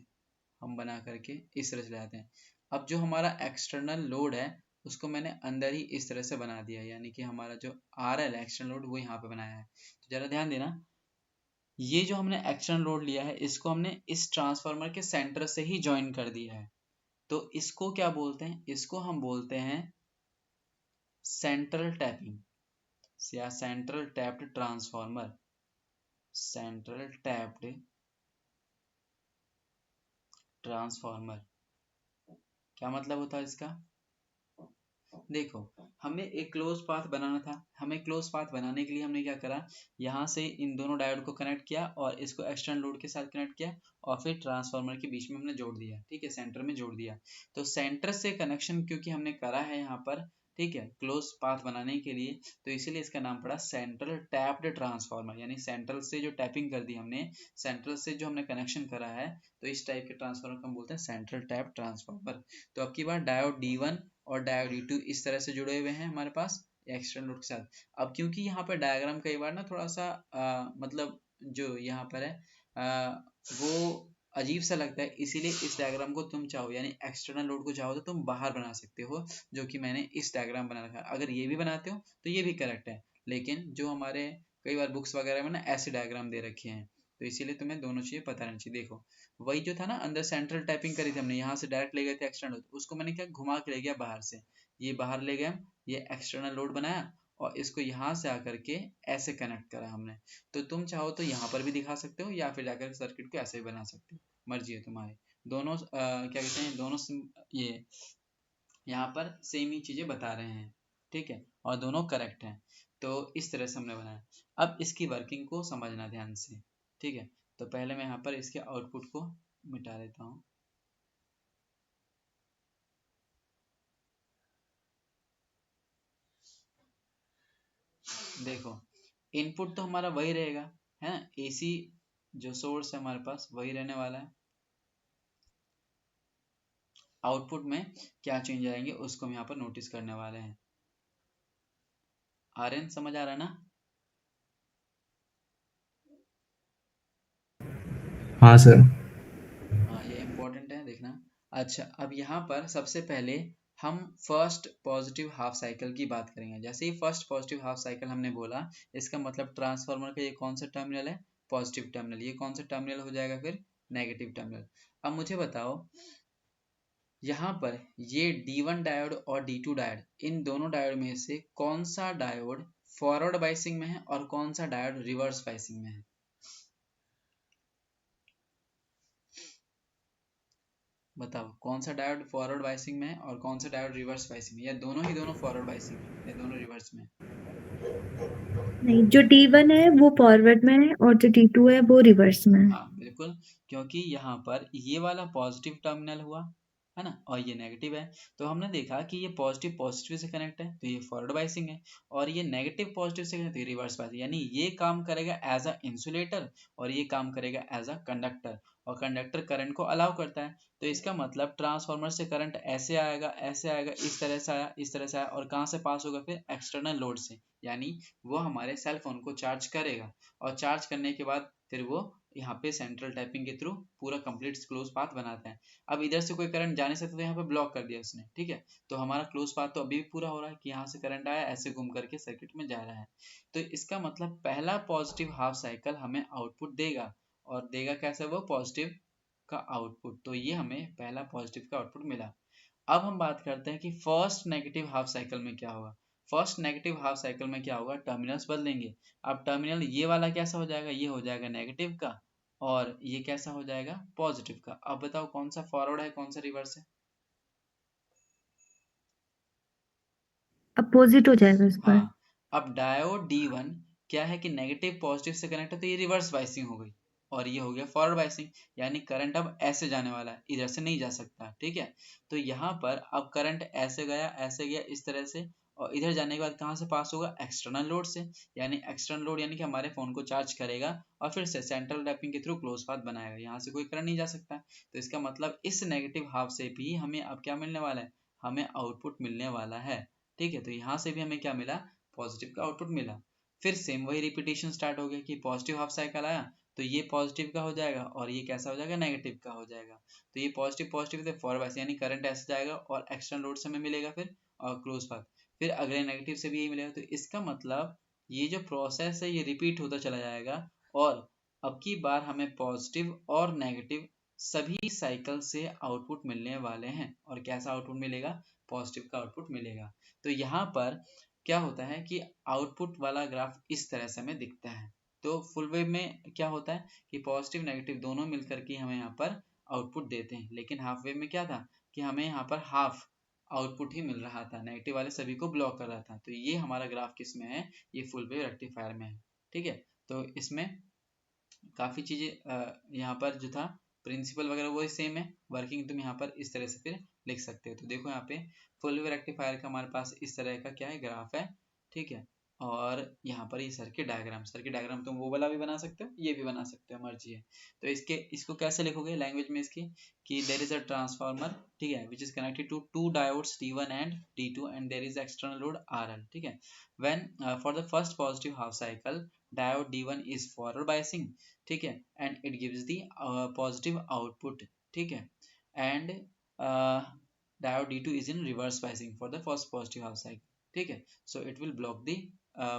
हम बना करके इस तरह से ले आते हैं। अब जो हमारा एक्सटर्नल लोड है उसको मैंने अंदर ही इस तरह से बना दिया, यानी कि हमारा जो RL एक्सटर्नल लोड वो यहाँ पे बनाया है। तो जरा ध्यान देना, ये जो हमने एक्सटर्नल लोड लिया है इसको हमने इस ट्रांसफार्मर के सेंटर से ही ज्वाइन कर दिया है। तो इसको क्या बोलते हैं, इसको हम बोलते हैं सेंट्रल टैपिंग, या central tapped transformer, central tapped transformer. क्या मतलब होता है इसका, देखो, हमें एक क्लोज पाथ बनाना था। हमें क्लोज पाथ बनाने के लिए हमने क्या करा, यहाँ से इन दोनों डायोड को कनेक्ट किया और इसको एक्सटर्नल लोड के साथ कनेक्ट किया, और फिर ट्रांसफार्मर के बीच में हमने जोड़ दिया, ठीक है, सेंटर में जोड़ दिया। तो सेंटर से कनेक्शन क्योंकि हमने करा है यहाँ पर, ठीक है, क्लोज पाथ बनाने के लिए, तो इसीलिए इसका नाम पड़ा सेंट्रल टैप्ड ट्रांसफार्मर, यानी सेंट्रल से जो टैपिंग कर दी हमने, सेंट्रल से जो हमने कनेक्शन करा है, तो इस टाइप के ट्रांसफार्मर को हम बोलते हैं सेंट्रल टैप ट्रांसफार्मर। तो अब की बार डायोड D1 और डायोड D2 इस तरह से जुड़े हुए हैं हमारे पास एक्सटर्नल लोड के साथ। अब क्योंकि यहाँ पर डायग्राम कई बार ना थोड़ा सा मतलब जो यहाँ पर है वो अजीब सा लगता है, इसीलिए इस डायग्राम को तुम चाहो, यानी एक्सटर्नल लोड को चाहो तो तुम बाहर बना सकते हो, जो कि मैंने इस डायग्राम बना रखा है। अगर ये भी बनाते हो तो ये भी करेक्ट है, लेकिन जो हमारे कई बार बुक्स वगैरह में ना ऐसे डायग्राम दे रखे हैं, तो इसीलिए तुम्हें दोनों चीजें पता रहनी चाहिए। देखो, वही जो था ना, अंदर सेंट्रल टाइपिंग करी थी हमने, यहाँ से डायरेक्ट ले गए थे एक्सटर्नल, उसको मैंने क्या घुमा के ले गया बाहर से, ये बाहर ले गए, ये एक्सटर्नल लोड बनाया, और इसको यहाँ से आकर के ऐसे कनेक्ट करा हमने। तो तुम चाहो तो यहाँ पर भी दिखा सकते हो, या फिर जाकर सर्किट को ऐसे भी बना सकते हो, मर्जी है तुम्हारी। दोनों क्या कहते हैं, दोनों ये यहाँ पर सेम ही चीजें बता रहे हैं, ठीक है, और दोनों करेक्ट हैं। तो इस तरह से हमने बनाया। अब इसकी वर्किंग को समझना ध्यान से, ठीक है। तो पहले मैं यहाँ पर इसके आउटपुट को मिटा देता हूँ। देखो, इनपुट तो हमारा वही रहेगा, है ना, AC जो सोर्स है हमारे पास वही रहने वाला है। आउटपुट में क्या चेंज आएंगे उसको हम यहाँ पर नोटिस करने वाले हैं। आर्यन समझ आ रहा है ना? हाँ सर। हाँ, ये इम्पोर्टेंट है देखना। अच्छा, अब यहाँ पर सबसे पहले हम फर्स्ट पॉजिटिव हाफ साइकिल की बात करेंगे। जैसे ही फर्स्ट पॉजिटिव हाफ साइकिल हमने बोला, इसका मतलब ट्रांसफार्मर का ये कौन सा टर्मिनल है? Positive terminal. ये कौन सा टर्मिनल हो जाएगा फिर? Negative terminal. अब मुझे बताओ, यहाँ पर ये D1 डायोड और D2 डायोड, इन दोनों डायोड में से कौन सा डायोड फॉरवर्ड बाइसिंग में है और कौन सा डायोड रिवर्स बाइसिंग में है? बताओ, कौन सा डायोड फॉरवर्ड बाइसिंग में है और कौन सा डायोड रिवर्स बाइसिंग में, या दोनों ही दोनों फॉरवर्ड बाइसिंग में, या दोनों रिवर्स में? नहीं, जो D1 है वो फॉरवर्ड में है और जो D2 है वो रिवर्स में है। हाँ बिल्कुल, क्योंकि यहाँ पर ये वाला पॉजिटिव टर्मिनल हुआ है ना, और ये नेगेटिव है। तो हमने देखा कि ये पॉजिटिव पॉजिटिव से कनेक्ट है तो ये फॉरवर्ड बाइसिंग है, और ये नेगेटिव पॉजिटिव से कनेक्ट है तो ये रिवर्स बाइसिंग। यानी ये काम करेगा एज अ इंसुलेटर और ये काम करेगा एज अ कंडक्टर, और कंडक्टर करंट को अलाउ करता है। तो इसका मतलब ट्रांसफार्मर से करंट ऐसे आएगा, ऐसे आएगा, इस तरह से आया, इस तरह से आया, और कहाँ से पास होगा फिर? एक्सटर्नल लोड से। यानी वो हमारे सेल फोन को चार्ज करेगा, और चार्ज करने के बाद फिर वो यहाँ पे सेंट्रल टैपिंग के थ्रू पूरा कंप्लीट क्लोज पाथ बनाता है। अब इधर से कोई करंट जा नहीं सकता तो यहाँ पे ब्लॉक कर दिया उसने, ठीक है। तो हमारा क्लोज पाथ तो अभी भी पूरा हो रहा है कि यहाँ से करंट आया, ऐसे घूम करके सर्किट में जा रहा है। तो इसका मतलब पहला पॉजिटिव हाफ साइकिल हमें आउटपुट देगा, और देगा कैसे? वो पॉजिटिव का आउटपुट। तो ये हमें पहला पॉजिटिव का आउटपुट मिला। अब हम बात करते हैं कि फर्स्ट नेगेटिव हाफ साइकिल में क्या होगा। फर्स्ट नेगेटिव हाफ साइकिल में क्या होगा? टर्मिनल्स बदलेंगे। अब टर्मिनल ये वाला कैसा हो जाएगा? ये हो जाएगा नेगेटिव का, और ये कैसा हो जाएगा? पॉजिटिव का। अब बताओ कौन सा फॉरवर्ड है, कौन सा रिवर्स है? अपोजिट हो जाएगा इस बार। हाँ, अब डायोड D1 क्या है कि नेगेटिव पॉजिटिव से कनेक्ट है तो ये रिवर्स बाइसिंग हो गई, और ये हो गया फॉरवर्ड बाइसिंग। यानी करंट अब ऐसे जाने वाला है, इधर से नहीं जा सकता, ठीक है। तो यहाँ पर अब करंट ऐसे गया, ऐसे गया, इस तरह से, और इधर जाने के बाद कहाँ से पास होगा? एक्सटर्नल लोड से। यानी एक्सटर्नल लोड यानी कि हमारे फोन को चार्ज करेगा और फिर से सेंट्रल टैपिंग के थ्रू क्लोज पाथ बनाएगा, यहाँ से कोई करंट नहीं जा सकता। तो इसका मतलब इस नेगेटिव हाफ से भी हमें अब क्या मिलने वाला है? हमें आउटपुट मिलने वाला है, ठीक है। तो यहाँ से भी हमें क्या मिला? पॉजिटिव का आउटपुट मिला। फिर सेम वही रिपीटेशन स्टार्ट हो गया कि पॉजिटिव हाफ साइकिल आया तो ये पॉजिटिव का हो जाएगा, और ये कैसा हो जाएगा? नेगेटिव का हो जाएगा। तो ये पॉजिटिव पॉजिटिव थे फॉरवर्ड बाइस, यानी करंट ऐसे जाएगा और एक्सटर्नल लोड से हमें मिलेगा फिर, और क्लोज पाथ। फिर अगले नेगेटिव से भी यही मिलेगा। तो इसका मतलब ये जो प्रोसेस है ये रिपीट होता चला जाएगा, और अब की बार हमें पॉजिटिव और नेगेटिव सभी साइकिल से आउटपुट मिलने वाले हैं। और कैसा आउटपुट मिलेगा? पॉजिटिव का आउटपुट मिलेगा। तो यहाँ पर क्या होता है कि आउटपुट वाला ग्राफ इस तरह से हमें दिखता है। तो फुल वेव में क्या होता है कि पॉजिटिव नेगेटिव दोनों मिलकर के हमें यहाँ पर आउटपुट देते हैं, लेकिन हाफ वेव में क्या था कि हमें यहाँ पर हाफ आउटपुट ही मिल रहा था, नेगेटिव वाले सभी को ब्लॉक कर रहा था। तो ये हमारा ग्राफ किस में है? ये फुल वेव रेक्टिफायर में है, ठीक है। तो इसमें काफ़ी चीज़ें यहाँ पर जो था प्रिंसिपल वगैरह वही सेम है, वर्किंग तुम यहाँ पर इस तरह से फिर लिख सकते हो। तो देखो यहाँ पे फुल वेव रेक्टिफायर का हमारे पास इस तरह का क्या है? ग्राफ है, ठीक है। और यहाँ पर ये सर्किट डायग्राम तुम वो वाला भी बना सकते हो, ये भी बना सकते हो, मर्जी है। तो इसको कैसे लिखोगे लैंग्वेज में इसकी? कि देर इज अ ट्रांसफार्मर, ठीक है, which is connected to two diodes D1 and D2 and there is external load RL, ठीक है। When for the first positive half cycle diode D1 is forward biasing, ठीक है, and it gives the positive output, ठीक है। And diode D2 is in reverse biasing for the first positive half cycle, ठीक है। So it will block the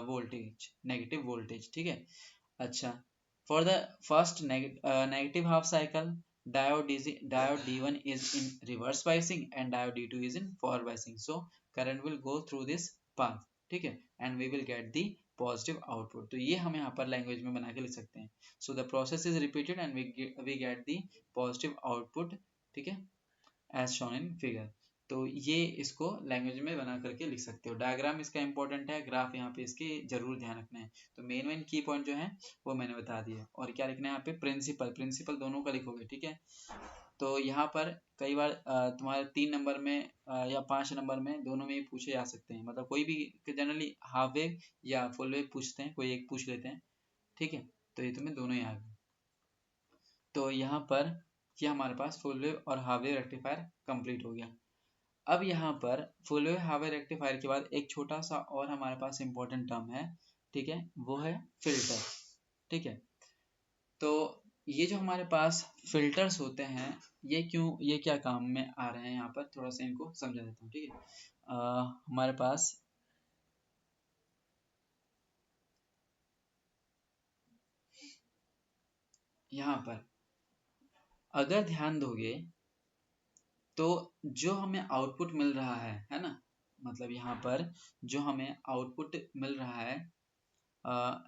voltage, negative voltage, ठीक है। अच्छा, for the first negative half cycle diode D1 is in reverse biasing and diode D2 is in forward biasing, so current will go through this path, ठीक है, and we will get the positive output। तो ये हम यहाँ पर language में बना के लिख सकते हैं। so the process is repeated and we get the positive output, ठीक है, एज शोन इन फिगर। तो ये इसको लैंग्वेज में बना करके लिख सकते हो। डायग्राम इसका इंपॉर्टेंट है, ग्राफ यहाँ पे इसके जरूर ध्यान रखना है। तो मेन की पॉइंट जो है वो मैंने बता दिया। और क्या लिखना है यहाँ पे? प्रिंसिपल दोनों का लिखोगे, ठीक है। तो यहाँ पर कई बार तुम्हारे 3 नंबर में या 5 नंबर में दोनों में ही पूछे जा सकते हैं। मतलब कोई भी जनरली हाफ वेव या फुल वेव पूछते हैं, कोई एक पूछ लेते हैं, ठीक है। तो ये तुम्हें दोनों ही आ गए। तो यहाँ पर कि हमारे पास फुल वेव और हाफ वेव रेक्टिफायर कंप्लीट हो गया। अब यहाँ पर full wave half wave rectifier के बाद एक छोटा सा और हमारे पास इंपॉर्टेंट टर्म है, ठीक है, वो है फिल्टर। ठीक है, तो ये जो हमारे पास फिल्टर्स होते हैं, ये क्या काम में आ रहे हैं, यहाँ पर थोड़ा सा इनको समझा देता हूँ। ठीक है, हमारे पास यहाँ पर अगर ध्यान दोगे तो जो हमें आउटपुट मिल रहा है ना, मतलब यहाँ पर जो हमें आउटपुट मिल रहा है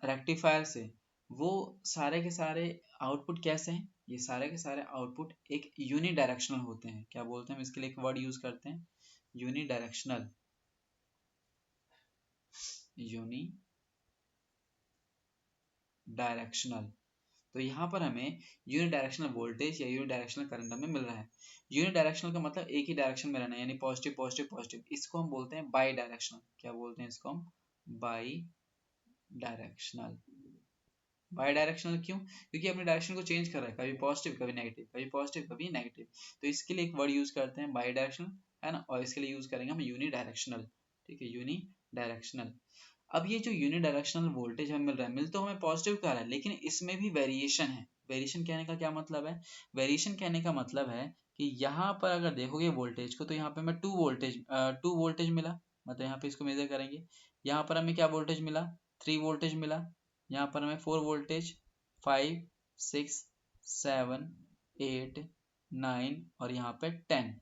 रेक्टिफायर से, वो सारे के सारे आउटपुट कैसे हैं, ये सारे के सारे आउटपुट एक यूनि डायरेक्शनल होते हैं। क्या बोलते हैं, हम इसके लिए एक वर्ड यूज करते हैं, यूनि डायरेक्शनल। यूनि डायरेक्शनल, तो यहाँ पर हमें यूनि डायरेक्शनल वोल्टेज या यूनि डायरेक्शनल करंट हमें मिल रहा है। यूनि डायरेक्शनल का मतलब एक ही डायरेक्शन में रहना है, यानी पॉजिटिव पॉजिटिव पॉजिटिव। इसको हम बोलते हैं बाई डायरेक्शनल। क्या बोलते हैं इसको हम, बाई डायरेक्शनल। बाई डायरेक्शनल क्यों, क्योंकि अपने डायरेक्शन को चेंज कर रहा है, कभी पॉजिटिव कभी नेगेटिव, कभी पॉजिटिव कभी नेगेटिव। तो इसके लिए एक वर्ड यूज करते हैं बाई डायरेक्शनल, है ना, और इसके लिए यूज करेंगे हम यूनि डायरेक्शनल। ठीक है, यूनि डायरेक्शनल। अब ये जो यूनि डायरेक्शनल वोल्टेज हमें मिल रहा है, मिल तो हमें पॉजिटिव का रहा है, लेकिन इसमें भी वेरिएशन है। वेरिएशन कहने का क्या मतलब है, वेरिएशन कहने का मतलब है कि यहाँ पर अगर देखोगे वोल्टेज को, तो यहाँ पे हमें टू वोल्टेज मिला, मतलब यहाँ पे इसको मेजर करेंगे, यहाँ पर हमें क्या वोल्टेज मिला, 3 वोल्टेज मिला। यहाँ पर हमें 4 वोल्टेज, 5, 6, 7, 8, 9 और यहाँ पे 10।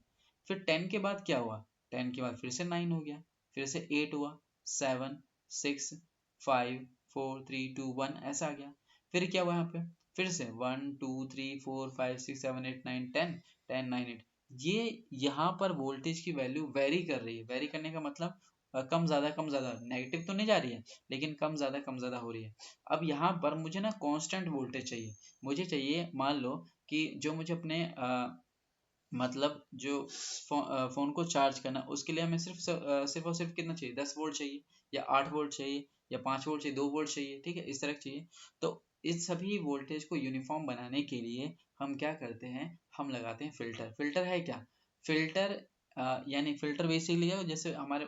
फिर 10 के बाद क्या हुआ, 10 के बाद फिर से 9 हो गया, फिर से 8 हुआ, 7, 6, 5, 4, 3, 2, 1 ऐसा आ गया। फिर क्या हुआ यहाँ पे, फिर से 1, 2, 3, 4, 5, 6, 7, 8, 9, 10, 10, 9, 8। ये यहाँ पर वोल्टेज की वैल्यू वेरी कर रही है। वेरी करने का मतलब कम ज्यादा, नेगेटिव तो नहीं जा रही है, लेकिन कम ज्यादा हो रही है। अब यहाँ पर मुझे ना कांस्टेंट वोल्टेज चाहिए। मुझे चाहिए, मान लो कि जो मुझे अपने मतलब जो फोन को चार्ज करना, उसके लिए हमें सिर्फ और सिर्फ कितना चाहिए, 10 वोल्ट चाहिए, या 8 वोल्ट चाहिए, या 5 वोल्ट चाहिए, 2 वोल्ट चाहिए। ठीक है, इस तरह चाहिए। तो इस सभी वोल्टेज को यूनिफॉर्म बनाने के लिए हम क्या करते हैं, हम लगाते हैं फिल्टर। फिल्टर है क्या, फिल्टर यानी फिल्टर बेसिकली है, जैसे हमारे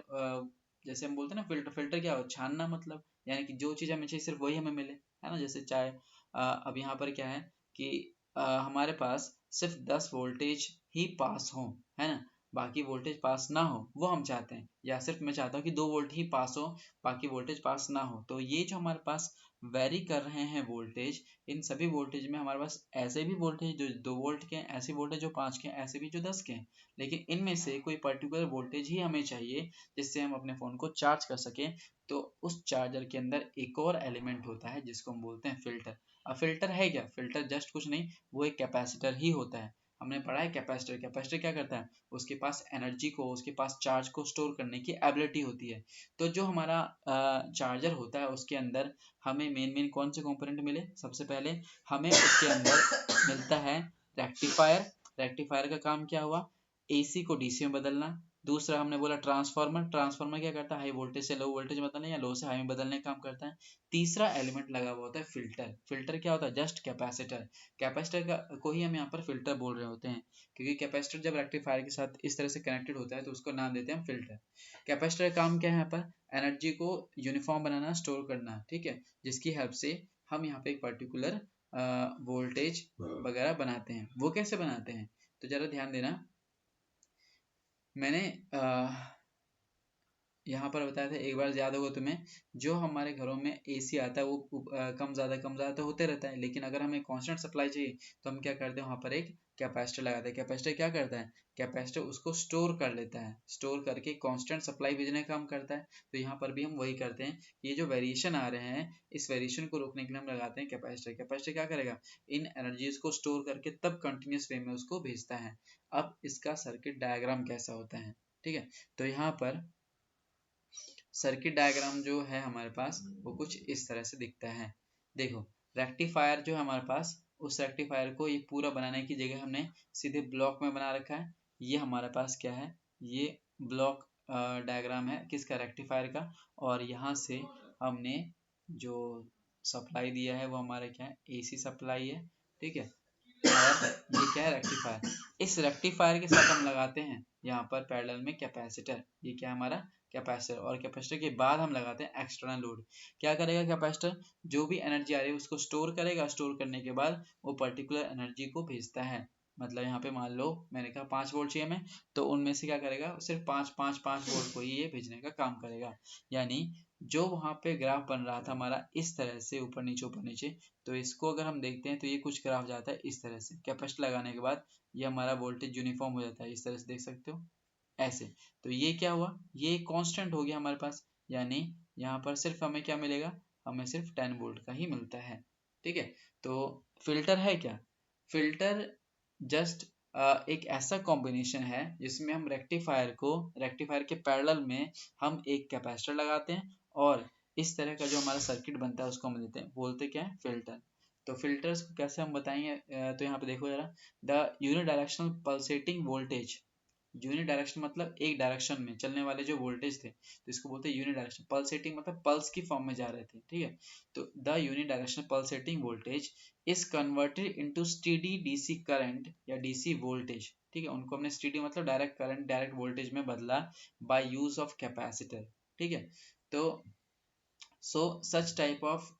जैसे हम बोलते हैं ना, फिल्टर फिल्टर क्या हो, छानना, मतलब यानी कि जो चीज़ हमें चाहिए सिर्फ वही हमें मिले, है ना। जैसे चाय, अब यहाँ पर क्या है कि हमारे पास सिर्फ 10 वोल्टेज ही पास हो, है ना, बाकी वोल्टेज पास ना हो, वो हम चाहते हैं। या सिर्फ मैं चाहता हूँ कि 2 वोल्ट ही पास हो, बाकी वोल्टेज पास ना हो। तो ये जो हमारे पास वेरी कर रहे हैं वोल्टेज, इन सभी वोल्टेज में हमारे पास ऐसे भी वोल्टेज जो 2 वोल्ट के हैं, ऐसे वोल्टेज जो 5 के हैं, ऐसे भी जो 10 के हैं। लेकिन इनमें से कोई पर्टिकुलर वोल्टेज ही हमें चाहिए जिससे हम अपने फ़ोन को चार्ज कर सकें। तो उस चार्जर के अंदर एक और एलिमेंट होता है जिसको हम बोलते हैं फिल्टर। अब फिल्टर है क्या, फिल्टर जस्ट कुछ नहीं, वो एक कैपेसिटर ही होता है। हमने पढ़ा है कैपेसिटर। कैपेसिटर क्या करता है, उसके पास एनर्जी को, उसके पास चार्ज को स्टोर करने की एबिलिटी होती है। तो जो हमारा चार्जर होता है, उसके अंदर हमें मेन कौन से कंपोनेंट मिले, सबसे पहले हमें उसके अंदर मिलता है रेक्टिफायर। रेक्टिफायर का काम क्या हुआ, एसी को डीसी में बदलना। दूसरा हमने बोला ट्रांसफार्मर। ट्रांसफार्मर क्या करता है, हाई वोल्टेज से लो वोल्टेज बदलने या लो से हाई में बदलने का काम करता है। तीसरा एलिमेंट लगा हुआ होता है फिल्टर। फिल्टर क्या होता है, जस्ट कैपेसिटर। कैपेसिटर का को ही हम यहाँ पर फिल्टर बोल रहे होते हैं, क्योंकि कैपेसिटर जब रेक्टिफायर के साथ इस तरह से कनेक्टेड होता है तो उसको नाम देते हैं हम फिल्टर। कैपेसिटर का काम क्या है, यहाँ पर एनर्जी को यूनिफॉर्म बनाना, स्टोर करना। ठीक है, जिसकी हेल्प से हम यहाँ पे एक पर्टिकुलर वोल्टेज वगैरह बनाते हैं। वो कैसे बनाते हैं, तो जरा ध्यान देना। मैंने यहाँ पर बताया था, एक बार याद होगा तुम्हें, जो हमारे घरों में एसी आता है वो कम ज़्यादा तो होते रहता है, लेकिन अगर हमें कांस्टेंट सप्लाई चाहिए तो हम क्या करते हैं, वहाँ पर एक कैपेसिटर लगाते हैं। कैपेसिटर क्या करता है, कैपेसिटर उसको स्टोर कर लेता है, स्टोर करके कांस्टेंट सप्लाई भेजने का काम करता है। तो यहाँ पर भी हम वही करते हैं, ये जो वेरिएशन आ रहे हैं, इस वेरिएशन को रोकने के लिए हम लगाते हैं कैपेसिटर। कैपेसिटर क्या करेगा, इन एनर्जीज को स्टोर करके तब कंटिन्यूस वे में उसको भेजता है। अब इसका सर्किट डायग्राम कैसा होता है, ठीक है, तो यहाँ पर सर्किट डायग्राम जो है हमारे पास, वो कुछ इस तरह से दिखता है। देखो, रेक्टिफायर जो है हमारे पास, उस रेक्टिफायर को ये पूरा बनाने की जगह हमने सीधे ब्लॉक में बना रखा है। ये हमारे पास क्या है, ये ब्लॉक डायग्राम है किसका, रेक्टिफायर का। और यहाँ से हमने जो सप्लाई दिया है वो हमारे क्या है, एसी सप्लाई है। ठीक है, और ये क्या है, रेक्टिफायर। इस रेक्टिफायर के साथ हम लगाते हैं यहाँ पर पैरेलल में कैपेसिटर। ये क्या है हमारा कैपेसिटर, और कैपेसिटर के बाद हम लगाते हैं एक्सटर्नल लोड। क्या करेगा कैपेसिटर, जो भी एनर्जी आ रही है उसको स्टोर करेगा, स्टोर करने के बाद वो पर्टिकुलर एनर्जी को भेजता है। मतलब यहाँ पे मान लो मैंने कहा 5 वोल्ट चाहिए हमें, तो उनमें से क्या करेगा, सिर्फ 5 वोल्ट को ही ये भेजने का काम करेगा। यानी जो वहां पे ग्राफ बन रहा था हमारा इस तरह से ऊपर नीचे ऊपर नीचे, तो इसको अगर हम देखते हैं तो ये कुछ ग्राफ जाता है इस तरह से। कैपेसिटर लगाने के बाद ये हमारा वोल्टेज यूनिफॉर्म हो जाता है, इस तरह से देख सकते हो ऐसे। तो ये क्या हुआ, ये कांस्टेंट हो गया हमारे पास, यानी यहाँ पर सिर्फ हमें क्या मिलेगा, हमें सिर्फ 10 वोल्ट का ही मिलता है। ठीक है, तो फिल्टर है क्या, फिल्टर जस्ट एक ऐसा कॉम्बिनेशन है जिसमें हम रेक्टिफायर के पैरेलल में हम एक कैपेसिटर लगाते हैं, और इस तरह का जो हमारा सर्किट बनता है उसको हम बोलते क्या है, फिल्टर। तो फिल्टर्स को कैसे हम बताएंगे, तो यहाँ पे देखो जरा, the unidirectional pulsating voltage. Uni direction मतलब एक डायरेक्शन में चलने वाले जो वोल्टेज थे, तो इसको बोलते हैं यूनि डायरेक्शन। पल्सेटिंग मतलब पल्स की फॉर्म में जा रहे थे, ठीक है। तो the uni direction pulsating voltage is converted into steady DC current या डीसी वोल्टेज, ठीक है। उनको हमने स्टेडी मतलब डायरेक्ट करंट डायरेक्ट वोल्टेज में बदला बाय यूज ऑफ कैपेसिटर, ठीक है। तो so such type of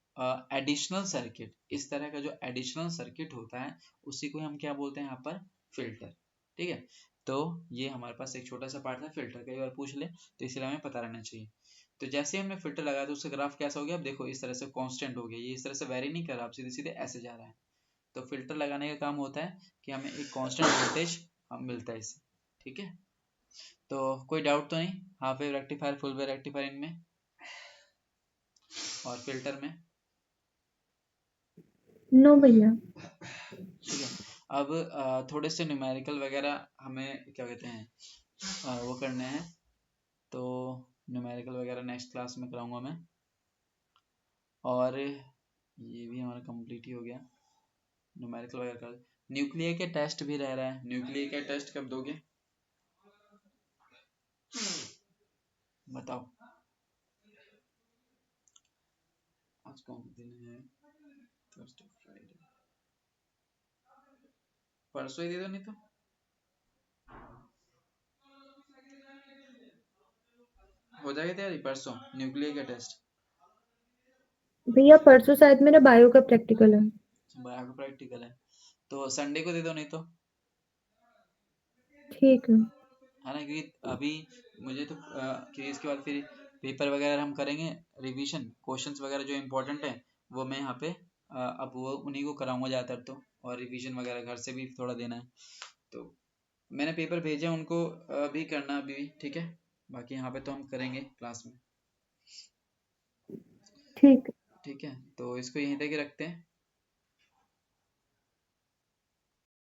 additional circuit, इस तरह का जो एडिशनल सर्किट होता है उसी को हम क्या बोलते हैं यहाँ पर, फिल्टर, ठीक है। तो ये हमारे पास एक छोटा सा पार्ट था फिल्टर, कई बार पूछ ले तो इसलिए हमें पता रहना चाहिए। तो जैसे हमने फिल्टर लगाया तो उसका ग्राफ कैसा हो गया, अब देखो इस तरह से कांस्टेंट हो गया, ये इस तरह से वेरी नहीं कर रहा, अब सीधे सीधे ऐसे जा रहा है। तो फिल्टर लगाने का काम होता है कि हमें एक कांस्टेंट वोल्टेज हम मिलता है इससे, ठीक है। तो कोई डाउट तो नहीं, half wave rectifier full wave rectifier इनमें और फिल्टर में, नो भैया। ठीक है। अब थोड़े से न्यूमेरिकल वगैरह हमें क्या कहते हैं, वो करने हैं। तो न्यूमेरिकल वगैरह नेक्स्ट क्लास में कराऊंगा मैं, और ये भी हमारा कंप्लीट ही हो गया न्यूमेरिकल वगैरह का। न्यूक्लियर के टेस्ट भी रह रहा है, न्यूक्लियर के टेस्ट कब दोगे बताओ। आज कौन सा दिन है, थर्सडे फ्राइडे, परसों ही दे दो नहीं तो। हो जाएगा तैयारी परसों न्यूक्लियर का टेस्ट। भैया परसों शायद मेरा बायो का प्रैक्टिकल है। बायो का प्रैक्टिकल है, तो संडे को दे दो नहीं तो, ठीक है। है ना। क्योंकि अभी मुझे तो क्योंकि इसके बाद फिर पेपर वगैरह हम करेंगे, रिवीजन क्वेश्चंस वगैरह जो इंपॉर्टेंट है वो मैं यहाँ पे अब वो उन्हीं को कराऊंगा ज़्यादातर तो, और रिवीजन वगैरह घर से भी थोड़ा देना है। तो मैंने पेपर भेजे हैं उनको, अभी करना अभी भी, ठीक है। बाकी यहाँ पे तो हम करेंगे क्लास में, ठीक है। ठीक है। तो इसको यहीं तक ही रखते हैं।